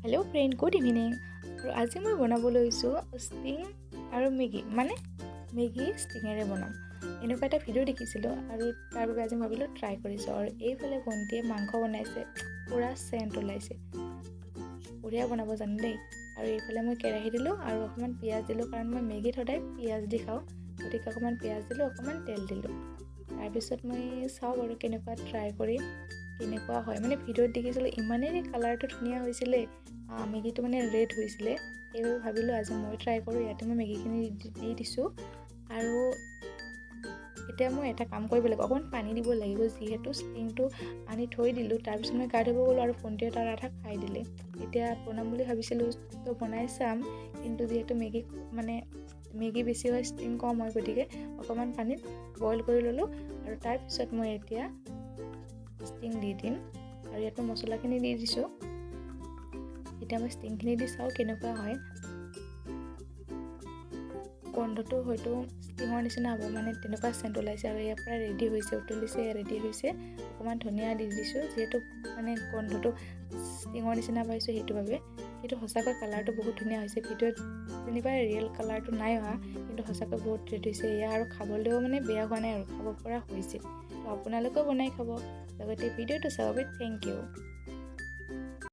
Hello' friend, good evening. আৰু আজি মই বনাব লৈছোঁ ষ্টিং আৰু মেগী, মানে মেগী ষ্টিঙেৰে বনাম। এনেকুৱা এটা ভিডিঅ' দেখিছিলোঁ আৰু তাৰ বাবে আজি ভাবিলোঁ ট্ৰাই কৰিছোঁ। আৰু এইফালে ভণ্টিয়ে মাংস বনাইছে, পূৰা চেণ্ট ওলাইছে, বঢ়িয়া বনাব জানো দেই। আৰু এইফালে মই কেৰাহী দিলোঁ আৰু অকণমান পিঁয়াজ দিলোঁ, কাৰণ মই মেগীত সদায় পিঁয়াজ দি খাওঁ, গতিকে অকণমান পিঁয়াজ দিলোঁ, অকণমান তেল দিলোঁ। তাৰপিছত মই চাওঁ বাৰু কেনেকুৱা ট্ৰাই কৰি কেনেকুৱা হয়। মানে ভিডিঅ'ত দেখিছিলোঁ ইমানেই কালাৰটো ধুনীয়া হৈছিলে, মেগীটো মানে ৰেড হৈছিলে। সেইবাবে ভাবিলোঁ আজি মই ট্ৰাই কৰোঁ। ইয়াতে মই মেগীখিনি দি দিছোঁ আৰু এতিয়া মই এটা কাম কৰিব লাগিব, অকণমান পানী দিব লাগিব, যিহেতু ষ্টিংটো আনি থৈ দিলোঁ। তাৰপিছত মই গা ধুব গ'লোঁ আৰু ভণ্টিয়ে তাৰ আধা খাই দিলে। এতিয়া বনাম বুলি ভাবিছিলোঁ, তো বনাই চাম, কিন্তু যিহেতু মেগী বেছি হয়, ষ্টিং কম হয়, গতিকে অকণমান পানীত বইল কৰি ল'লোঁ। আৰু তাৰপিছত মই এতিয়া ষ্টিং দি দিম আৰু ইয়াত মই মছলাখিনি দি দিছোঁ। এতিয়া মই ষ্টিংখিনি দি চাওঁ কেনেকুৱা হয়। গোন্ধটো হয়তো ষ্টিঙৰ নিচিনা হ'ব, মানে তেনেকুৱা চেণ্ট ওলাইছে। আৰু ইয়াৰ পৰা ৰেডি হৈছে, উতলিছে, ৰেডি হৈছে। অকণমান ধনিয়া দি দিছোঁ, যিহেতু মানে গোন্ধটো ষ্টিঙৰ নিচিনা পাইছোঁ সেইটো বাবে। কিন্তু সঁচাকৈ কালাৰটো বহুত ধুনীয়া হৈছে। ভিডিঅ'ত যেনিবা ৰিয়েল কালাৰটো নাই অহা, কিন্তু সঁচাকৈ বহুত ৰেড হৈছে এয়া। আৰু খাবলৈও মানে বেয়া হোৱা নাই আৰু খাব পৰা হৈছে। তো আপোনালোকেও বনাই খাব, লগতে ভিডিঅ'টো চাব। Thank U.